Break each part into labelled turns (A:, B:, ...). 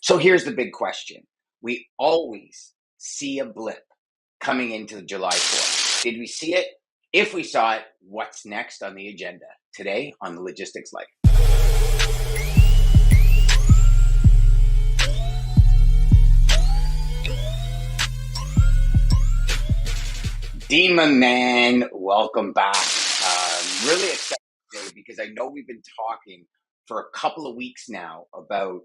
A: So here's the big question. We always see a blip coming into July 4th. Did we see it? If we saw it, what's next on the agenda? Today on the Logistics Life. Dean, my man, welcome back. Really excited today because I know we've been talking for a couple of weeks now about,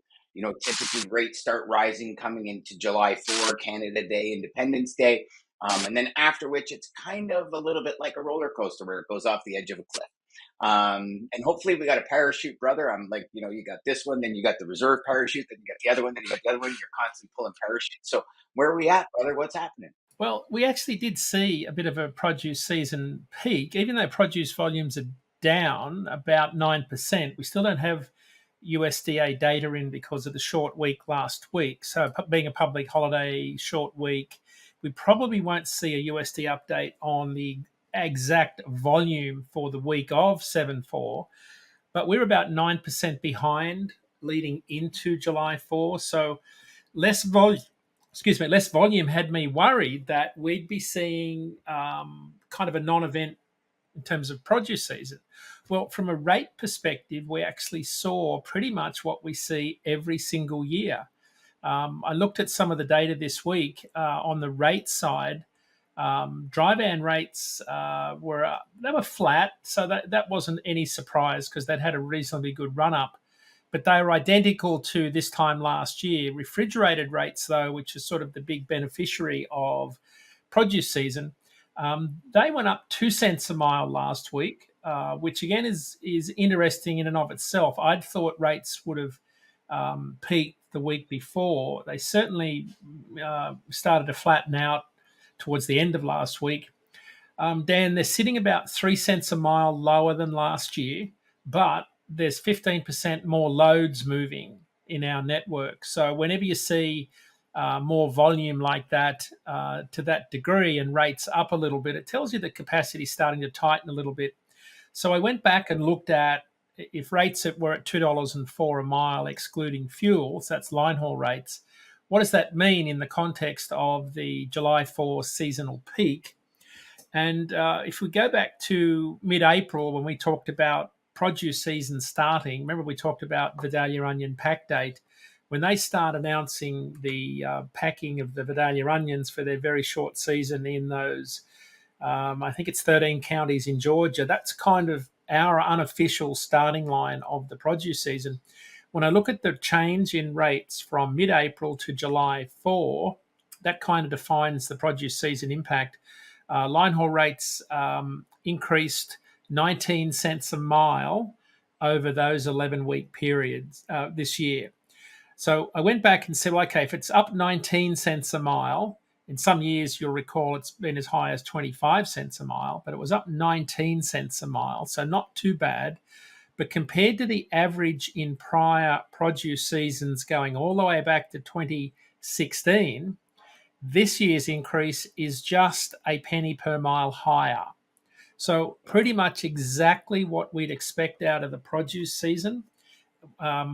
A: typically rates start rising coming into July 4, Canada Day, Independence Day. And then after which it's kind of a little bit like a roller coaster where it goes off the edge of a cliff. And hopefully we got a parachute, brother. I'm like, you got this one, then you got the reserve parachute, then you got the other one, then you got the other one. You're constantly pulling parachutes. So where are we at, brother? What's happening?
B: Well, we actually did see a bit of a produce season peak, even though produce volumes are down about 9%. We still don't have USDA data in because of the short week last week. So, being a public holiday, short week, we probably won't see a USD update on the exact volume for the week of 7/4, but we're about 9% behind leading into July 4. So, less volume less volume had me worried that we'd be seeing kind of a non-event in terms of produce season. Well, from a rate perspective, we actually saw pretty much what we see every single year. I looked at some of the data this week on the rate side. Dry van rates were flat, so that wasn't any surprise because they'd had a reasonably good run up. But they were identical to this time last year. Refrigerated rates, though, which is sort of the big beneficiary of produce season, they went up 2 cents a mile last week, which again is interesting in and of itself. I'd thought rates would have peaked the week before. They certainly started to flatten out towards the end of last week. Dan, they're sitting about 3 cents a mile lower than last year, but there's 15% more loads moving in our network. So whenever you see more volume like that to that degree and rates up a little bit, it tells you that capacity is starting to tighten a little bit. So I went back and looked at if rates were at $2.04 a mile, excluding fuel, so that's line haul rates, what does that mean in the context of the July 4 seasonal peak? And if we go back to mid-April when we talked about produce season starting, remember we talked about Vidalia onion pack date. When they start announcing the packing of the Vidalia onions for their very short season in those, I think it's 13 counties in Georgia, that's kind of our unofficial starting line of the produce season. When I look at the change in rates from mid-April to July 4, that kind of defines the produce season impact. Line haul rates increased 19 cents a mile over those 11-week periods this year. So I went back and said, well, okay, if it's up 19 cents a mile, in some years you'll recall it's been as high as 25 cents a mile, but it was up 19 cents a mile, so not too bad. But compared to the average in prior produce seasons going all the way back to 2016, this year's increase is just a penny per mile higher. So pretty much exactly what we'd expect out of the produce season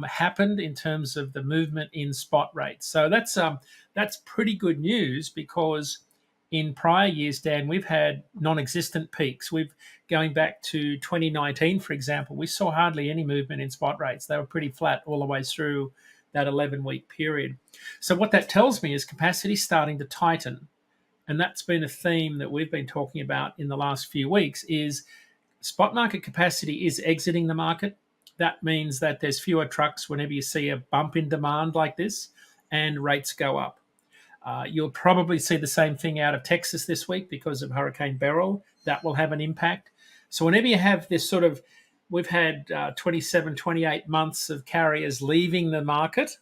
B: happened in terms of the movement in spot rates. So that's pretty good news because in prior years, Dan, we've had non-existent peaks. We've going back to 2019, for example, we saw hardly any movement in spot rates. They were pretty flat all the way through that 11-week period. So what that tells me is capacity starting to tighten. And that's been a theme that we've been talking about in the last few weeks is spot market capacity is exiting the market. That means that there's fewer trucks whenever you see a bump in demand like this and rates go up. You'll probably see the same thing out of Texas this week because of Hurricane Beryl. That will have an impact. So whenever you have this sort of, we've had 27, 28 months of carriers leaving the market.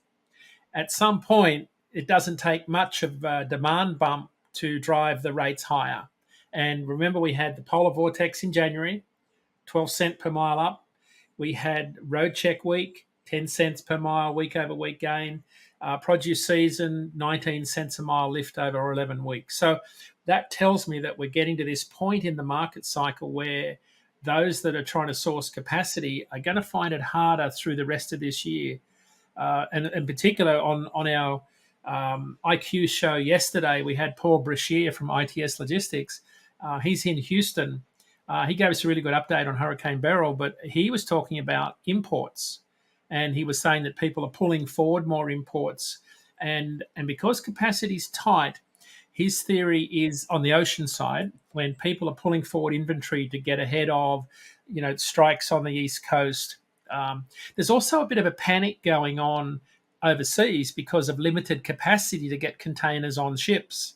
B: At some point, it doesn't take much of a demand bump to drive the rates higher. And remember, we had the polar vortex in January, 12 cent per mile up. We had road check week, 10 cents per mile, week over week gain. Produce season, 19 cents a mile lift over 11 weeks. So that tells me that we're getting to this point in the market cycle where those that are trying to source capacity are going to find it harder through the rest of this year. And in particular, on our IQ show yesterday, we had Paul Brashear from ITS Logistics. He's in Houston. He gave us a really good update on Hurricane Beryl, but he was talking about imports, and he was saying that people are pulling forward more imports, and because capacity is tight, his theory is on the ocean side, when people are pulling forward inventory to get ahead of, strikes on the East Coast. There's also a bit of a panic going on overseas because of limited capacity to get containers on ships.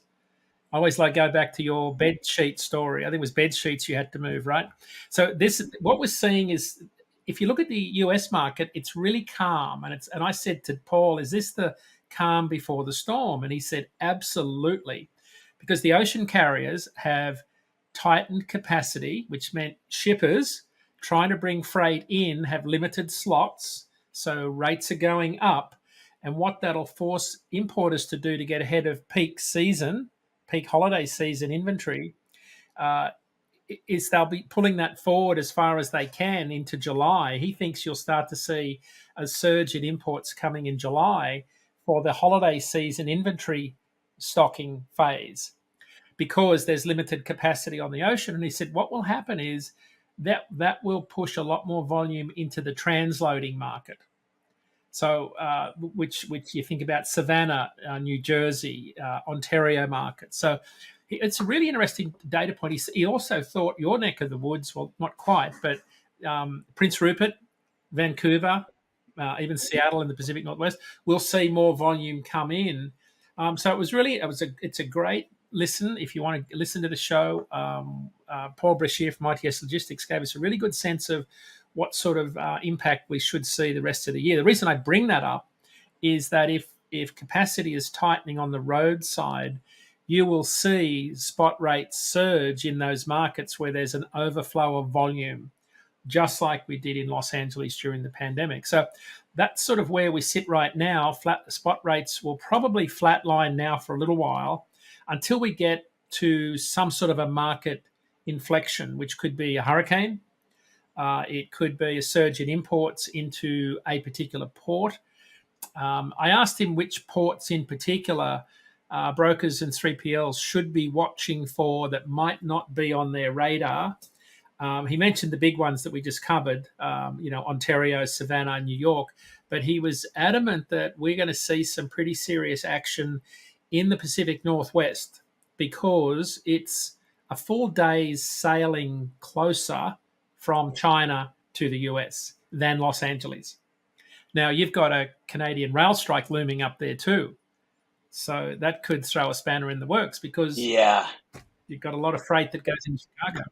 B: I always like go back to your bed sheet story. I think it was bed sheets you had to move, right? So this, what we're seeing is, if you look at the US market, it's really calm, and I said to Paul, "Is this the calm before the storm?" And he said, "Absolutely," because the ocean carriers have tightened capacity, which meant shippers trying to bring freight in have limited slots, so rates are going up, and what that'll force importers to do to get ahead of peak holiday season inventory, uh, is they'll be pulling that forward as far as they can into July. He thinks you'll start to see a surge in imports coming in July for the holiday season inventory stocking phase, because there's limited capacity on the ocean. And he said what will happen is that will push a lot more volume into the transloading market. So, which you think about Savannah, New Jersey, Ontario market. So, it's a really interesting data point. He also thought your neck of the woods, well, not quite, but Prince Rupert, Vancouver, even Seattle in the Pacific Northwest, will see more volume come in. So it's a great listen. If you want to listen to the show, Paul Brashear from ITS Logistics gave us a really good sense of what sort of impact we should see the rest of the year. The reason I bring that up is that if capacity is tightening on the road side, you will see spot rates surge in those markets where there's an overflow of volume, just like we did in Los Angeles during the pandemic. So that's sort of where we sit right now. Flat spot rates will probably flatline now for a little while until we get to some sort of a market inflection, which could be a hurricane. It could be a surge in imports into a particular port. I asked him which ports in particular brokers and 3PLs should be watching for that might not be on their radar. He mentioned the big ones that we just covered, Ontario, Savannah, New York, but he was adamant that we're going to see some pretty serious action in the Pacific Northwest because it's a full day's sailing closer from China to the US than Los Angeles. Now, you've got a Canadian rail strike looming up there too. So that could throw a spanner in the works because
A: Yeah.
B: you've got a lot of freight that goes into Chicago.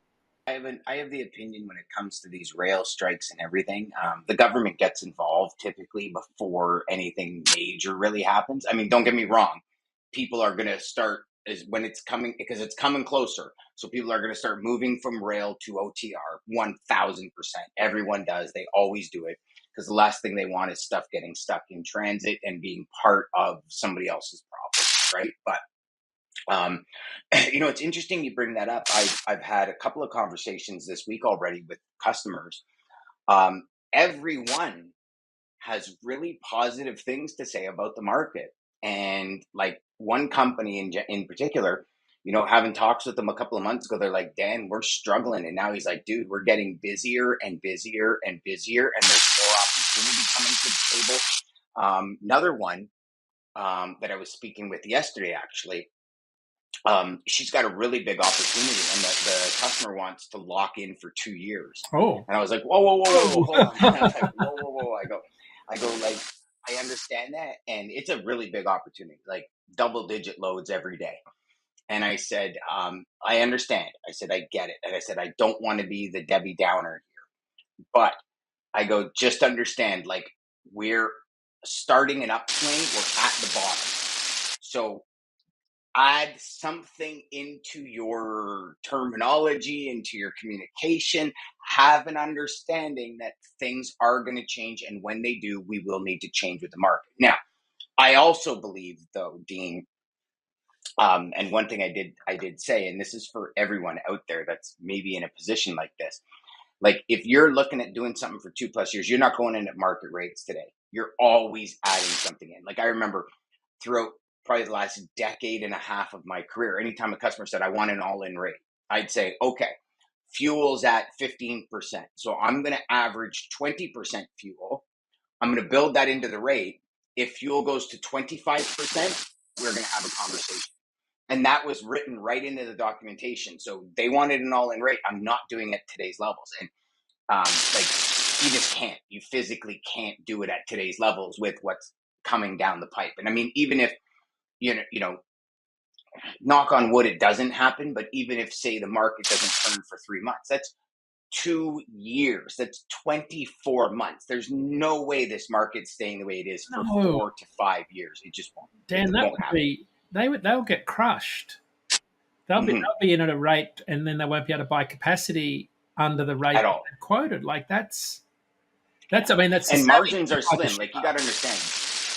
A: I have the opinion when it comes to these rail strikes and everything. The government gets involved typically before anything major really happens. I mean, don't get me wrong. People are going to start is when it's coming because it's coming closer. So people are going to start moving from rail to OTR 1000%. Everyone does. They always do it because the last thing they want is stuff getting stuck in transit and being part of somebody else's problem, right? But um, it's interesting you bring that up. I've had a couple of conversations this week already with customers. Everyone has really positive things to say about the market, and like one company in particular, having talks with them a couple of months ago, they're like, "Dan, we're struggling," and now he's like, "Dude, we're getting busier and busier and busier, and there's more opportunity coming to the table." Another one that I was speaking with yesterday, actually. She's got a really big opportunity, and the customer wants to lock in for 2 years.
B: Oh,
A: And I was like, whoa, whoa, whoa, whoa, whoa, hold on. I was like, whoa, whoa, whoa. I go, like, I understand that, and it's a really big opportunity, like double-digit loads every day. And I said, I understand. I said, I get it. And I said, I don't want to be the Debbie Downer here, but I go, just understand, like, we're starting an upswing. We're at the bottom, so add something into your terminology, into your communication, have an understanding that things are going to change. And when they do, we will need to change with the market. Now, I also believe, though, Dean, and one thing I did say, and this is for everyone out there that's maybe in a position like this, like if you're looking at doing something for 2+ years, you're not going in at market rates today. you're always adding something in. Like I remember throughout probably the last decade and a half of my career, anytime a customer said, I want an all-in rate, I'd say, okay, fuel's at 15%. So I'm going to average 20% fuel. I'm going to build that into the rate. If fuel goes to 25%, we're going to have a conversation. And that was written right into the documentation. So they wanted an all-in rate. I'm not doing it at today's levels. And like you just can't. You physically can't do it at today's levels with what's coming down the pipe. And I mean, even if, you know, knock on wood, it doesn't happen. But even if, say, the market doesn't turn for 3 months, that's 2 years. That's 24 months. There's no way this market's staying the way it is for 4 to 5 years. It just won't.
B: Dan, that
A: won't
B: would
A: happen.
B: be they'll get crushed. They'll be in at a rate, and then they won't be able to buy capacity under the rate
A: At all.
B: quoted. Like that's. I mean, that's
A: and margins are slim. Like you got to understand.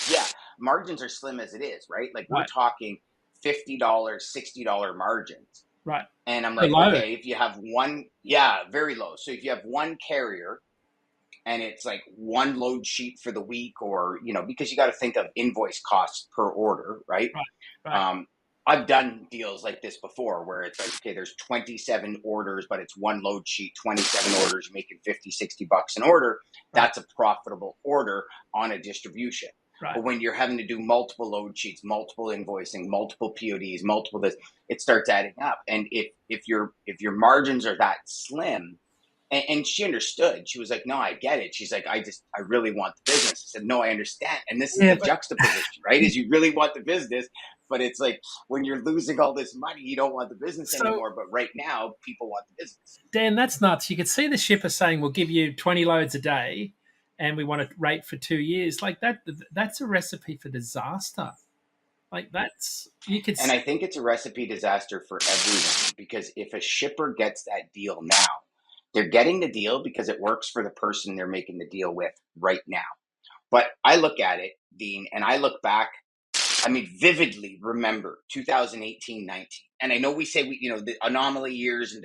A: Yeah, margins are slim as it is, right? Like we're talking $50, $60 margins.
B: Right.
A: And I'm like, okay, if you have one, very low. So if you have one carrier and it's like one load sheet for the week, or, you know, because you got to think of invoice costs per order, right?
B: Right.
A: I've done deals like this before where it's like, okay, there's 27 orders, but it's one load sheet, 27 orders, you're making $50-$60 an order. That's a profitable order on a distribution.
B: Right.
A: But when you're having to do multiple load sheets, multiple invoicing, multiple PODs, multiple this, it starts adding up. And if your margins are that slim, and she understood, she was like, no, I get it. She's like, I really want the business. I said, no, I understand. And this is the juxtaposition, right? Is you really want the business, but it's like when you're losing all this money, you don't want the business anymore. But right now, people want the business.
B: Dan, that's nuts. You could see the shipper saying, we'll give you 20 loads a day and we want to rate for 2 years. Like that's a recipe for disaster. Like
A: And I think it's a recipe disaster for everyone, because if a shipper gets that deal now, they're getting the deal because it works for the person they're making the deal with right now. But I look at it, Dean, and I look back, I mean, vividly remember 2018, 19. And I know we say, the anomaly years,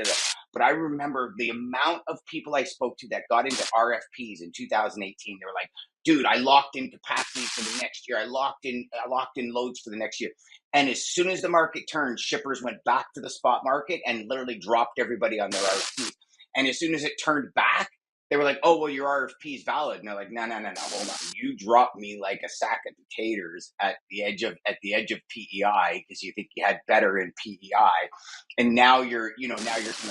A: but I remember the amount of people I spoke to that got into RFPs in 2018. They were like, dude, I locked in capacity for the next year. I locked in loads for the next year. And as soon as the market turned, shippers went back to the spot market and literally dropped everybody on their RFPs. And as soon as it turned back, they were like, oh, well, your RFP is valid. And they're like, no, hold on. You dropped me like a sack of potatoes at the edge of PEI because you think you had better in PEI. And now you're coming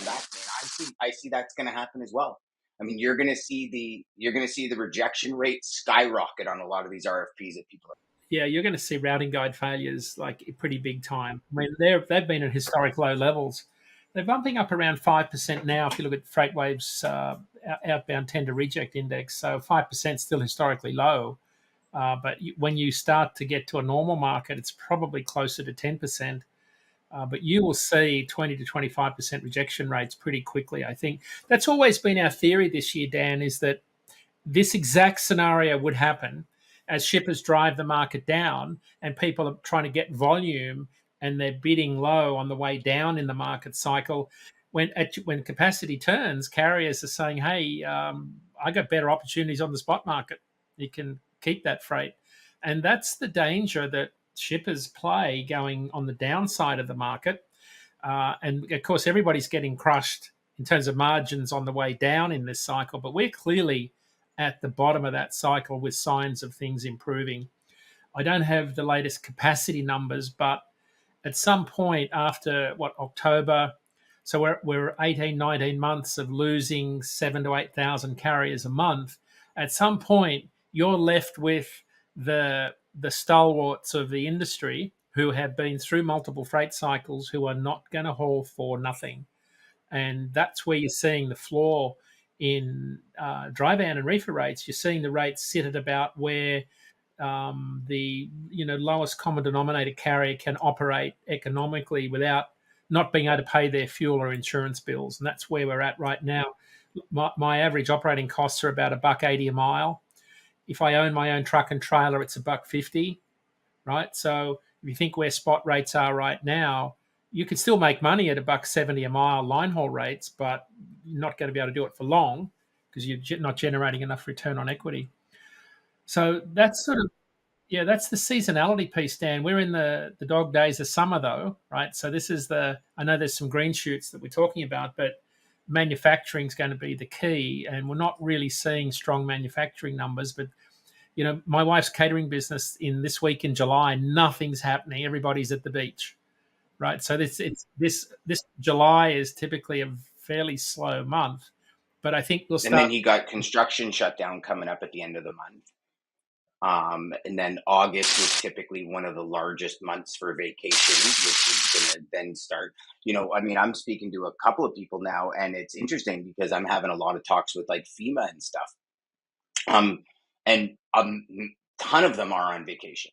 A: back to me. And I see that's going to happen as well. I mean, you're going to see the rejection rate skyrocket on a lot of these RFPs that people are.
B: Yeah, you're going to see routing guide failures like pretty big time. I mean, they've been at historic low levels. They're bumping up around 5% now if you look at FreightWave's outbound tender reject index. So 5% is still historically low. But when you start to get to a normal market, it's probably closer to 10%. But you will see 20 to 25% rejection rates pretty quickly. I think that's always been our theory this year, Dan, is that this exact scenario would happen as shippers drive the market down and people are trying to get volume and they're bidding low on the way down in the market cycle. When capacity turns, carriers are saying, hey, I got better opportunities on the spot market. You can keep that freight. And that's the danger that shippers play going on the downside of the market. And, of course, everybody's getting crushed in terms of margins on the way down in this cycle. But we're clearly at the bottom of that cycle with signs of things improving. I don't have the latest capacity numbers, but at some point after October, so we're 18, 19 months of losing 7,000 to 8,000 carriers a month. At some point, you're left with the stalwarts of the industry who have been through multiple freight cycles, who are not going to haul for nothing. And that's where you're seeing the floor in dry van and reefer rates. You're seeing the rates sit at about where the lowest common denominator carrier can operate economically without not being able to pay their fuel or insurance bills, and that's where we're at right now. My average operating costs are about $1.80 a mile. If I own my own truck and trailer, it's $1.50, right? So if you think where spot rates are right now, you could still make money at $1.70 a mile line haul rates, but you're not going to be able to do it for long because you're not generating enough return on equity. So that's sort of, yeah, that's the seasonality piece, Dan. We're in the dog days of summer, though, right? So this is I know there's some green shoots that we're talking about, but manufacturing is going to be the key, and we're not really seeing strong manufacturing numbers. But my wife's catering business in this week in July, nothing's happening. Everybody's at the beach, right? So this July is typically a fairly slow month, but I think we'll
A: And then
B: start.
A: you got construction shutdown coming up at the end of the month. And then August is typically one of the largest months for vacations, which is going to then start. I mean, I'm speaking to a couple of people now, and it's interesting because I'm having a lot of talks with like FEMA and stuff. And a ton of them are on vacation.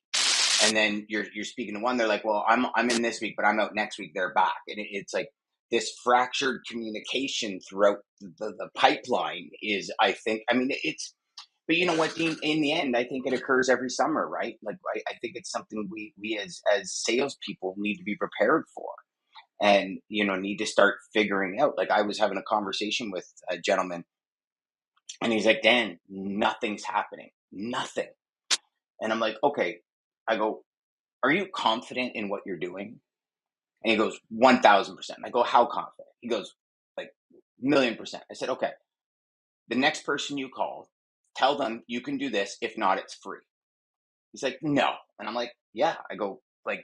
A: And then you're speaking to one, they're like, well, I'm in this week, but I'm out next week. They're back. And it's like this fractured communication throughout the pipeline is, I mean, but you know what, Dean, in the end, I think it occurs every summer, right? Like, I think it's something we as salespeople need to be prepared for and, need to start figuring out. Like I was having a conversation with a gentleman and he's like, Dan, nothing's happening. Nothing. And I'm like, okay. I go, are you confident in what you're doing? And he goes, 1000%. I go, how confident? He goes, like, 1,000,000%. I said, okay, the next person you call, tell them you can do this. If not, it's free. He's like, no. And I'm like, yeah. I go, like,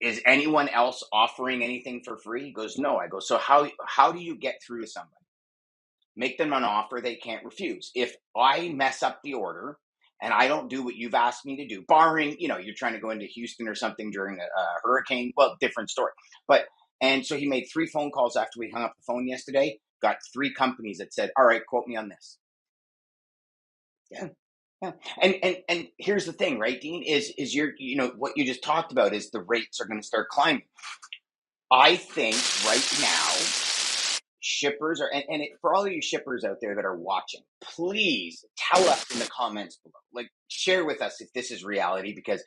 A: is anyone else offering anything for free? He goes, no. I go, so how do you get through to somebody? Make them an offer they can't refuse. If I mess up the order and I don't do what you've asked me to do, barring, you're trying to go into Houston or something during a hurricane, well, different story. And so he made 3 phone calls after we hung up the phone yesterday, got 3 companies that said, all right, quote me on this. Yeah. Yeah. And here's the thing, right, Dean, is what you just talked about is the rates are going to start climbing. I think right now, shippers are, for all of you shippers out there that are watching, please tell us in the comments below, like share with us if this is reality, because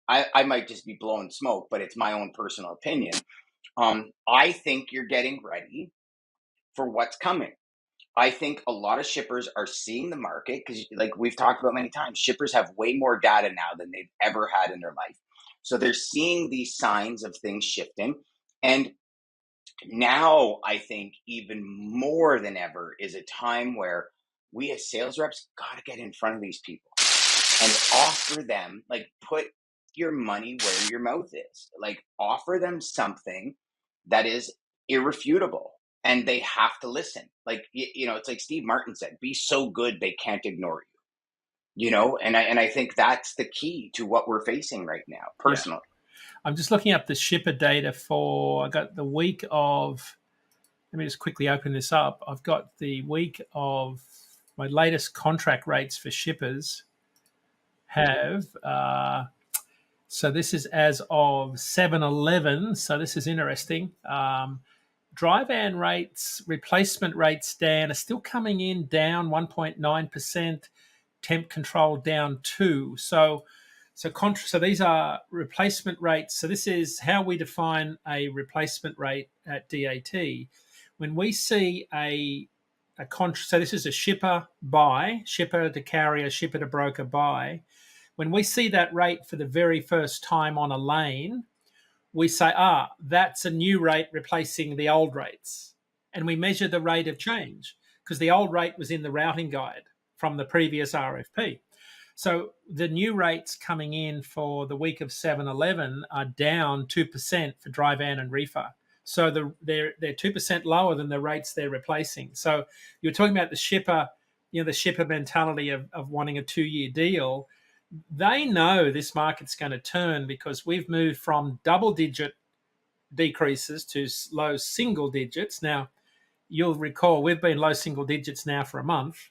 A: I might just be blowing smoke, but it's my own personal opinion. I think you're getting ready for what's coming. I think a lot of shippers are seeing the market because, like we've talked about many times, shippers have way more data now than they've ever had in their life. So they're seeing these signs of things shifting. And now I think even more than ever is a time where we as sales reps got to get in front of these people and offer them, like, put your money where your mouth is. Like, offer them something that is irrefutable and they have to listen. Like, it's like Steve Martin said, be so good they can't ignore you. And I think that's the key to what we're facing right now, personally.
B: I'm just looking up the shipper data I got the week of, let me just quickly open this up. I've got the week of my latest contract rates for shippers have, so this is as of 7/11. So this is interesting. Dry van rates, replacement rates, Dan, are still coming in down 1.9%, temp control down 2%. So these are replacement rates. So this is how we define a replacement rate at DAT. When we see so this is a shipper buy, shipper to carrier, shipper to broker buy. When we see that rate for the very first time on a lane, we say, that's a new rate replacing the old rates. And we measure the rate of change because the old rate was in the routing guide from the previous RFP. So the new rates coming in for the week of 7/11 are down 2% for dry van and reefer. So they're 2% lower than the rates they're replacing. So you're talking about the shipper, the shipper mentality of wanting a 2-year deal. They know this market's going to turn because we've moved from double-digit decreases to low single digits. Now, you'll recall we've been low single digits now for a month,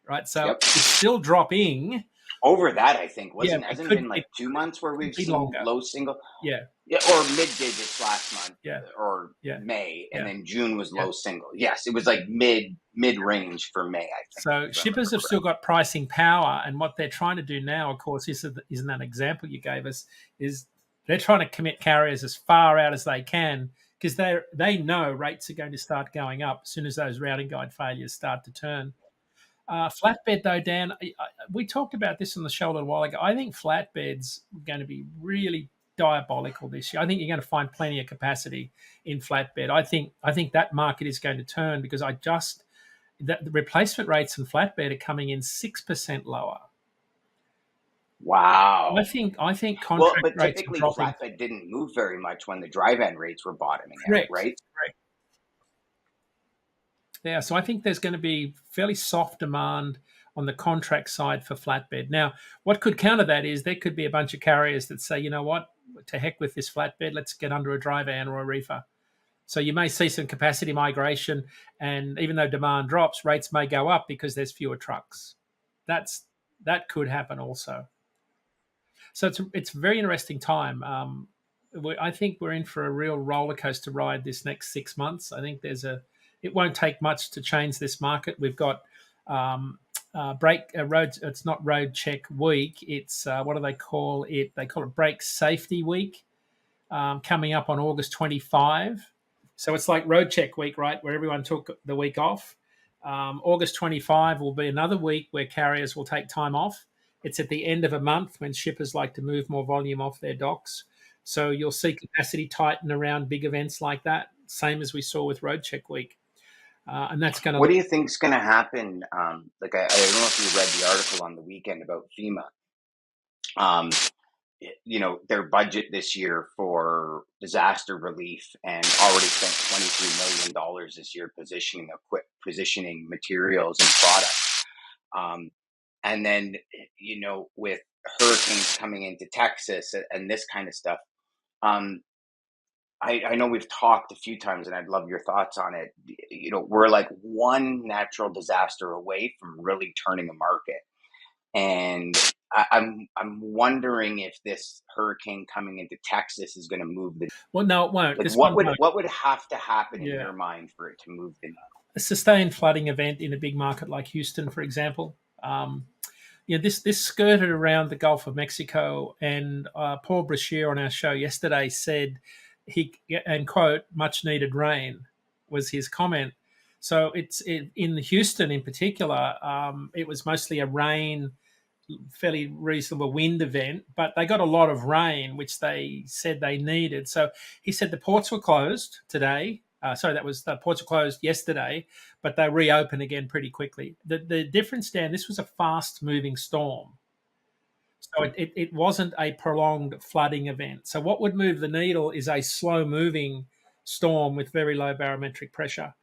B: right? So It's still dropping.
A: Over that, I think, hasn't it been like 2 months where we've seen
B: longer.
A: low single?
B: Yeah,
A: or mid digits last month, or May, and then June was low single. Yes, it was like mid range for May, I think.
B: So shippers have still got pricing power, and what they're trying to do now, of course, isn't that example you gave us, is they're trying to commit carriers as far out as they can because they know rates are going to start going up as soon as those routing guide failures start to turn. Flatbed, though, Dan, we talked about this on the show a little while ago. I think flatbeds are going to be really diabolical this year. I think you're going to find plenty of capacity in flatbed. I think that market is going to turn because that the replacement rates in flatbed are coming in 6% lower.
A: Wow.
B: I think
A: Well,
B: contract
A: but
B: rates are
A: typically
B: dropping.
A: flatbed didn't move very much when the dry van rates were bottoming out,
B: Correct.
A: right?
B: Correct. Yeah, so I think there's going to be fairly soft demand on the contract side for flatbed. Now, what could counter that is there could be a bunch of carriers that say, you know what, to heck with this flatbed, let's get under a dry van or a reefer. So you may see some capacity migration, and even though demand drops, rates may go up because there's fewer trucks. That could happen also. So it's a very interesting time. I think we're in for a real roller coaster ride this next 6 months. I think it won't take much to change this market. We've got road. It's not road check week. It's what do they call it? They call it brake safety week, coming up on August 25. So it's like road check week, right, where everyone took the week off. August 25 will be another week where carriers will take time off. It's at the end of a month when shippers like to move more volume off their docks. So you'll see capacity tighten around big events like that, same as we saw with Road Check Week. And that's going
A: What
B: to.
A: do you think is going to happen? Like, I don't know if you read the article on the weekend about FEMA. Um, their budget this year for disaster relief and already spent $23 million this year positioning materials and products. And then, with hurricanes coming into Texas and this kind of stuff, um, I know we've talked a few times, and I'd love your thoughts on it. We're like one natural disaster away from really turning a market, and I'm wondering if this hurricane coming into Texas is going to move the.
B: Well, no, it won't.
A: Like,
B: This one won't.
A: what would have to happen in
B: Yeah.
A: your mind for it to move the needle?
B: A sustained flooding event in a big market like Houston, for example. This skirted around the Gulf of Mexico, and Paul Brashear on our show yesterday said and quote, much needed rain was his comment. So in Houston in particular, it was mostly a rain, fairly reasonable wind event, but they got a lot of rain, which they said they needed. So he said the ports were closed today. The ports were closed yesterday, but they reopen again pretty quickly. The difference, Dan, this was a fast moving storm. So it wasn't a prolonged flooding event. So what would move the needle is a slow moving storm with very low barometric pressure.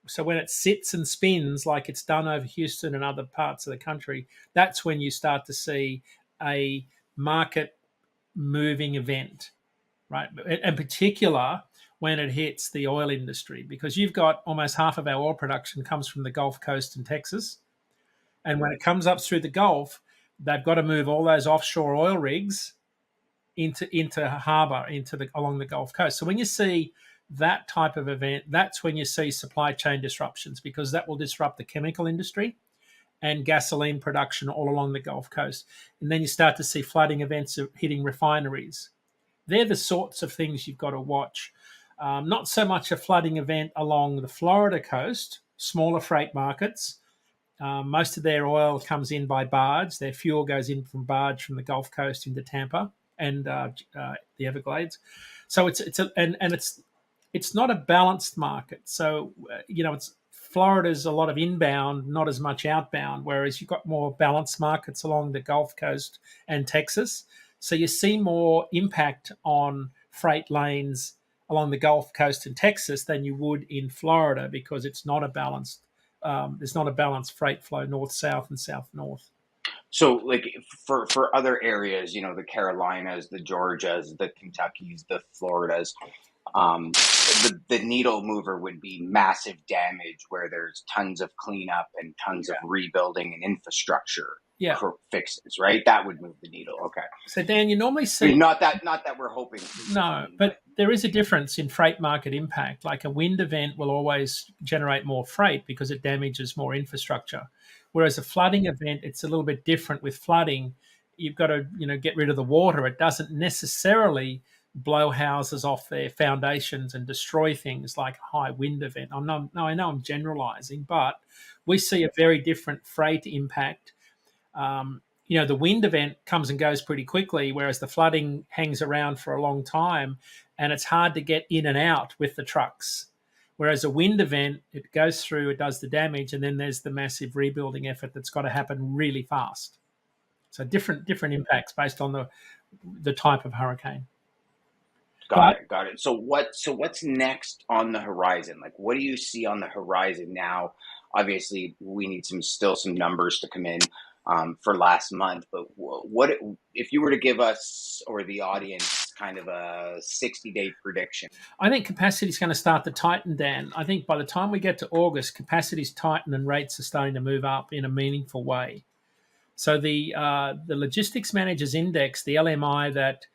B: So when it sits and spins like it's done over Houston and other parts of the country, that's when you start to see a market moving event, right? In particular, when it hits the oil industry, because you've got almost half of our oil production comes from the Gulf Coast and Texas. And when it comes up through the Gulf, they've got to move all those offshore oil rigs into harbour, along the Gulf Coast. So when you see that type of event, that's when you see supply chain disruptions, because that will disrupt the chemical industry and gasoline production all along the Gulf Coast. And then you start to see flooding events hitting refineries. They're the sorts of things you've got to watch. Not so much a flooding event along the Florida coast, smaller freight markets. Most of their oil comes in by barge. Their fuel goes in from barge from the Gulf Coast into Tampa and the Everglades. So it's not a balanced market. So it's Florida's a lot of inbound, not as much outbound. Whereas you've got more balanced markets along the Gulf Coast and Texas. So you see more impact on freight lanes along the Gulf Coast and Texas than you would in Florida, because it's not a balanced. There's not a balanced freight flow north-south and south-north.
A: So, like, for other areas, the Carolinas, the Georgias, the Kentuckys, the Floridas, the needle mover would be massive damage where there's tons of cleanup and tons of rebuilding and infrastructure fixes, right? That would move the needle. Okay.
B: So Dan, you normally see
A: not that we're hoping.
B: No, but there is a difference in freight market impact. Like a wind event will always generate more freight because it damages more infrastructure. Whereas a flooding event, it's a little bit different. With flooding, you've got to get rid of the water. It doesn't necessarily blow houses off their foundations and destroy things like a high wind event. I know I'm generalizing, but we see a very different freight impact. The wind event comes and goes pretty quickly, whereas the flooding hangs around for a long time, and it's hard to get in and out with the trucks. Whereas a wind event, it goes through, it does the damage, and then there's the massive rebuilding effort that's got to happen really fast. So different impacts based on the type of hurricane.
A: Got it. So what's next on the horizon? Like, what do you see on the horizon now? Obviously, we need some numbers to come in for last month. But what if you were to give us or the audience kind of a 60-day prediction?
B: I think capacity is going to start to tighten, Dan. I think by the time we get to August, capacity's tighten and rates are starting to move up in a meaningful way. So the Logistics Managers Index, the LMI that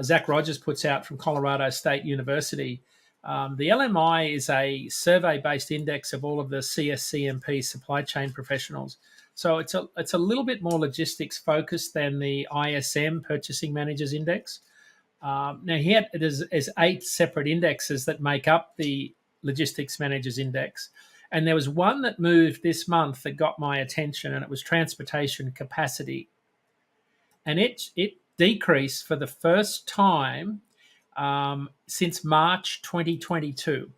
B: Zach Rogers puts out from Colorado State University, the LMI is a survey-based index of all of the CSCMP supply chain professionals. So it's a little bit more logistics focused than the ISM Purchasing Managers Index. Now there's 8 separate indexes that make up the Logistics Managers Index. And there was one that moved this month that got my attention, and it was transportation capacity. And it decreased for the first time since March 2022.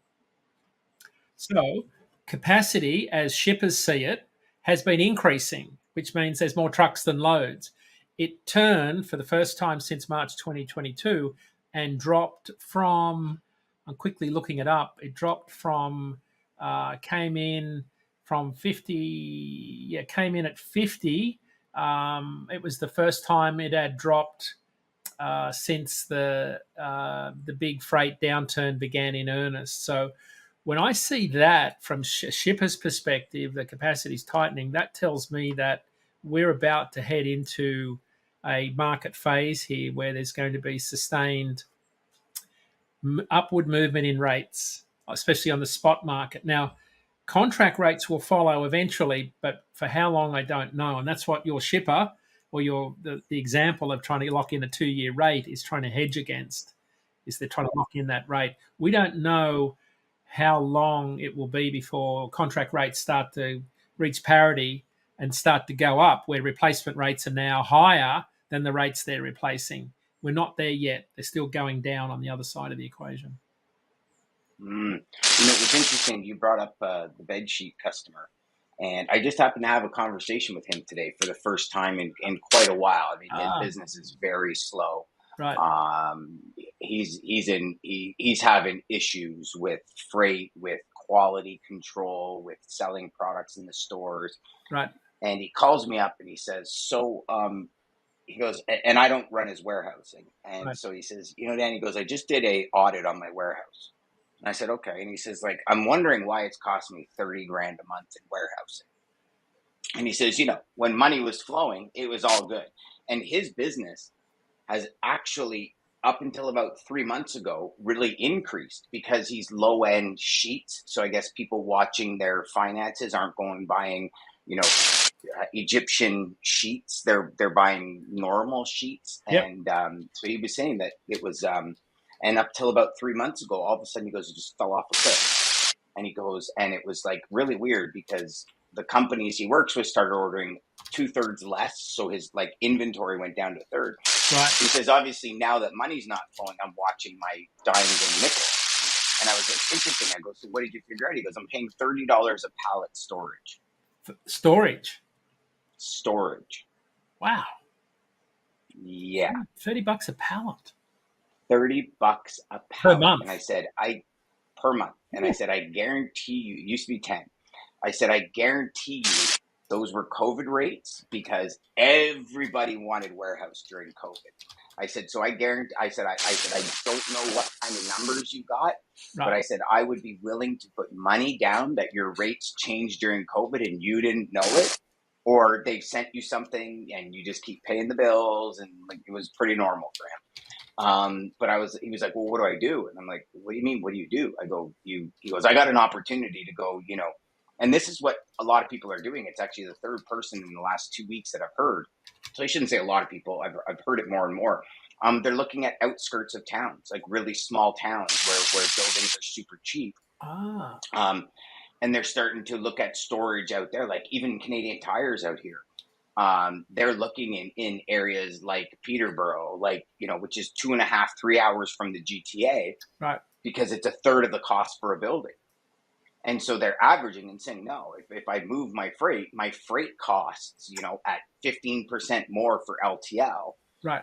B: So capacity, as shippers see it, has been increasing, which means there's more trucks than loads. It turned for the first time since March 2022 and dropped from, I'm quickly looking it up, it dropped from, came in at 50. It was the first time it had dropped since the big freight downturn began in earnest. So when I see that from shipper's perspective, the capacity is tightening, that tells me that we're about to head into a market phase here where there's going to be sustained upward movement in rates, especially on the spot market. Now, contract rates will follow eventually, but for how long, I don't know. And that's what your shipper or the example of trying to lock in a 2-year rate is trying to hedge against, is they're trying to lock in that rate. We don't know how long it will be before contract rates start to reach parity and start to go up, where replacement rates are now higher than the rates they're replacing. We're not there yet. They're still going down on the other side of the equation.
A: It was interesting. You brought up the bedsheet customer, and I just happened to have a conversation with him today for the first time in quite a while. I mean, his business is very slow.
B: Right.
A: He's having issues with freight, with quality control, with selling products in the stores.
B: Right.
A: And he calls me up and he says, he goes, and I don't run his warehousing. And
B: Right.
A: so he says, Dan, he goes, I just did a audit on my warehouse. And I said, okay. And he says, I'm wondering why it's costing me $30,000 a month in warehousing. And he says, when money was flowing, it was all good. And his business has actually, up until about 3 months ago, really increased because he's low end sheets. So I guess people watching their finances aren't going buying, Egyptian sheets. They're buying normal sheets.
B: Yep.
A: And so he was saying that it was, and up till about 3 months ago, all of a sudden he goes, it just fell off a cliff. And he goes, and it was really weird because the companies he works with started ordering 2/3 less. So his inventory went down to 1/3.
B: Right.
A: He says, obviously now that money's not flowing, I'm watching my dimes and nickels. And I was like, interesting. I go, so what did you figure out? He goes, I'm paying $30 a pallet storage. Storage.
B: Wow.
A: Yeah.
B: $30 a pallet.
A: $30 a pallet.
B: Per month.
A: And I said, per month. And I said, I guarantee you, it used to be 10. I said, I guarantee you those were COVID rates because everybody wanted warehouse during COVID. I said, so I guarantee, I said, I don't know what kind of numbers you got, right. But I said, I would be willing to put money down that your rates changed during COVID and you didn't know it, or they sent you something and you just keep paying the bills. And it was pretty normal for him. But he was like, well, what do I do? And I'm like, what do you mean? What do you do? I go, he goes, I got an opportunity to go, and this is what a lot of people are doing. It's actually the third person in the last 2 weeks that I've heard. So I shouldn't say a lot of people. I've heard it more and more. They're looking at outskirts of towns, like really small towns where buildings are super cheap.
B: Ah,
A: And they're starting to look at storage out there, like even Canadian Tires out here. They're looking in areas like Peterborough, like, which is 2.5, 3 hours from the GTA,
B: right.
A: because it's a third of the cost for a building. And so they're averaging and saying, no, if I move my freight costs, at 15% more for LTL,
B: Right.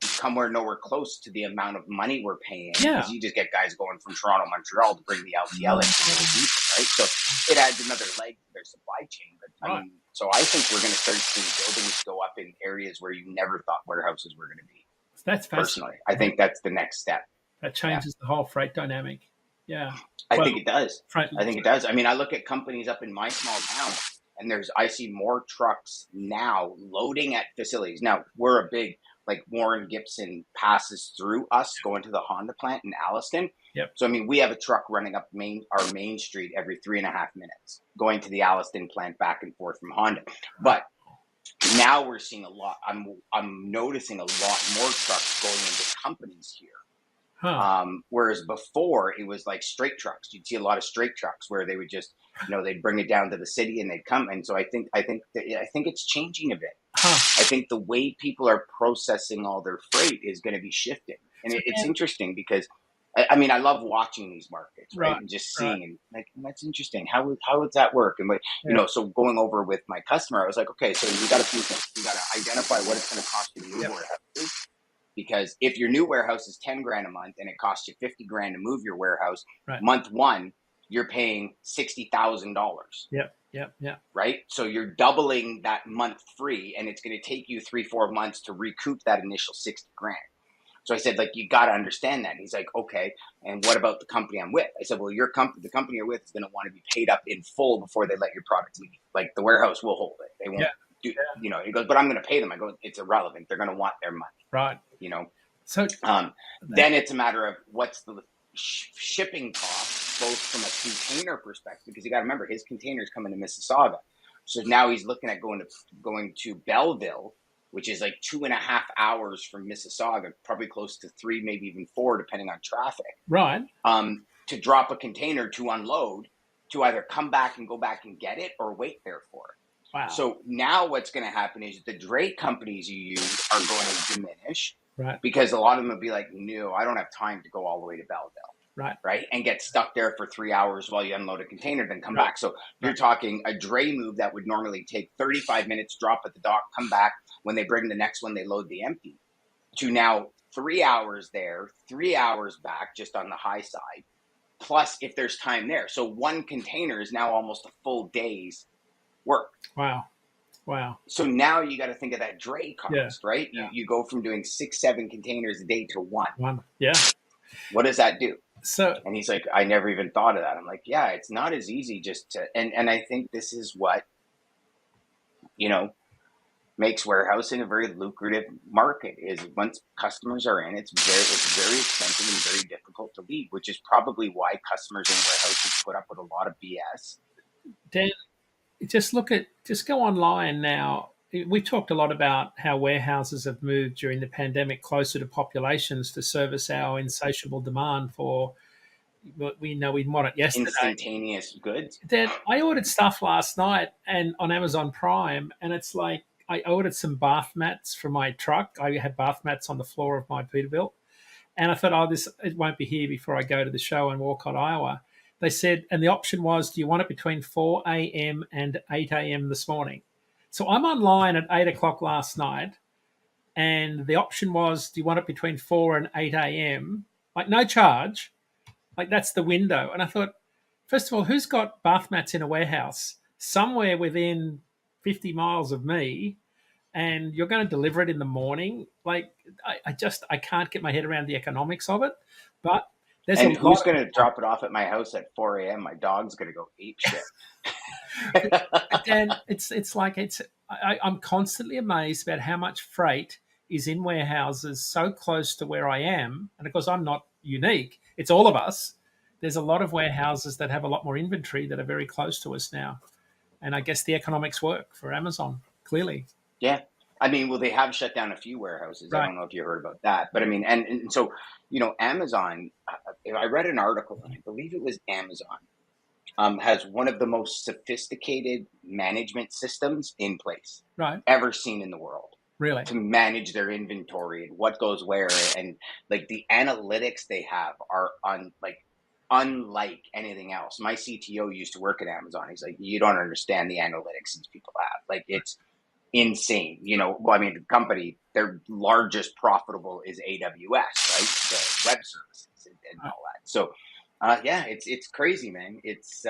A: somewhere nowhere close to the amount of money we're paying,
B: Yeah.
A: because you just get guys going from Toronto, Montreal to bring the LTL in, right? So it adds another leg to their supply chain. But
B: Right.
A: so I think we're going to start seeing buildings go up in areas where you never thought warehouses were going to be.
B: That's
A: Personally,
B: fascinating.
A: I think that's the next step.
B: That changes the whole freight dynamic. Yeah.
A: I think it does.
B: Freight,
A: I think it does. I mean, I look at companies up in my small town, and I see more trucks now loading at facilities. Now, we're a big, like, Warren Gibson passes through us going to the Honda plant in Alliston.
B: Yep.
A: So, I mean, we have a truck running up our main street every 3.5 minutes, going to the Alliston plant back and forth from Honda. But now we're seeing a lot. I'm noticing a lot more trucks going into companies here.
B: Huh.
A: Whereas before it was like straight trucks. You'd see a lot of straight trucks where they would just, they'd bring it down to the city and they'd come. And so I think it's changing a bit.
B: Huh.
A: I think the way people are processing all their freight is going to be shifting. And it's interesting because, I mean, I love watching these markets, right? And just seeing, and like, that's interesting. How would that work? And so going over with my customer, I was like, okay, so you got a few things. You got to identify what it's going to cost you to move warehouses. Because if your new warehouse is $10,000 a month and it costs you $50,000 to move your warehouse, month one, you're paying $60,000.
B: Yep.
A: Right? So you're doubling that month free, and it's going to take you 3-4 months to recoup that initial $60,000. So I said, like, you got to understand that. And he's like, okay, and what about the company I'm with? I said, well, the company you're with is going to want to be paid up in full before they let your product leave. Like, the warehouse will hold it. They won't do, he goes, but I'm going to pay them. I go, it's irrelevant. They're going to want their money.
B: Right.
A: So then it's a matter of what's the shipping cost, both from a container perspective, because you got to remember his containers come into Mississauga. So now he's looking at going to Belleville, which is like 2.5 hours from Mississauga, probably close to 3, maybe even 4, depending on traffic.
B: Right.
A: To drop a container to unload, to either come back and go back and get it or wait there for it.
B: Wow.
A: So now what's going to happen is the dray companies you use are going to diminish.
B: Right.
A: Because a lot of them will be like, no, I don't have time to go all the way to Belleville. Right. And get stuck there for 3 hours while you unload a container, then come back. So you're talking a dray move that would normally take 35 minutes, drop at the dock, come back. When they bring the next one, they load the empty. To now 3 hours there, 3 hours back, just on the high side. Plus, if there's time there. So one container is now almost a full day's work.
B: Wow.
A: So now you got to think of that dray cost, right? Yeah. You go from doing 6-7 containers a day to one.
B: Yeah.
A: What does that do?
B: So,
A: and he's like, I never even thought of that. I'm like, yeah, it's not as easy just to, and I think this is what, makes warehousing a very lucrative market. Is once customers are in, it's very expensive and very difficult to leave, which is probably why customers in warehouses put up with a lot of BS.
B: Dan, just go online now. We've talked a lot about how warehouses have moved during the pandemic closer to populations to service our insatiable demand for what we want it yesterday.
A: Instantaneous goods.
B: Dan, I ordered stuff last night and on Amazon Prime, and it's like I ordered some bath mats for my truck. I had bath mats on the floor of my Peterbilt, and I thought, it won't be here before I go to the show in Walcott, Iowa. They said, and the option was, do you want it between 4 a.m. and 8 a.m. this morning? So I'm online at 8 o'clock last night, and the option was, do you want it between 4 and 8 a.m.? Like, no charge. Like, that's the window. And I thought, first of all, who's got bath mats in a warehouse somewhere within 50 miles of me, and you're going to deliver it in the morning? Like, I can't get my head around the economics of it. But
A: who's going to drop it off at my house at 4 a.m.? My dog's going to go ape shit.
B: And I'm constantly amazed about how much freight is in warehouses so close to where I am. And of course, I'm not unique. It's all of us. There's a lot of warehouses that have a lot more inventory that are very close to us now. And I guess the economics work for Amazon, clearly.
A: Yeah. I mean, well, they have shut down a few warehouses. I
B: Right.
A: don't know if you heard about that, but I mean, and so, Amazon, I read an article, and I believe it was Amazon, has one of the most sophisticated management systems in place
B: Right.
A: ever seen in the world
B: Really.
A: to manage their inventory and what goes where, and like the analytics they have are unlike anything else. My CTO used to work at Amazon. He's like, you don't understand the analytics these people have. Like, it's insane. Well, I mean, the company, their largest profitable is AWS, right? The web services and
B: Right.
A: all that. So, yeah, it's crazy, man. It's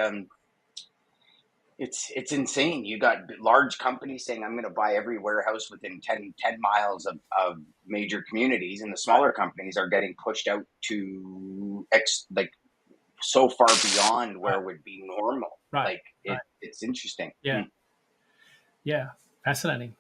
A: insane. You got large companies saying, I'm going to buy every warehouse within 10 miles of major communities, and the smaller companies are getting pushed out to like so far beyond
B: Right.
A: where would be normal.
B: Right.
A: Like
B: Right.
A: it's interesting.
B: Yeah. Yeah. Fascinating.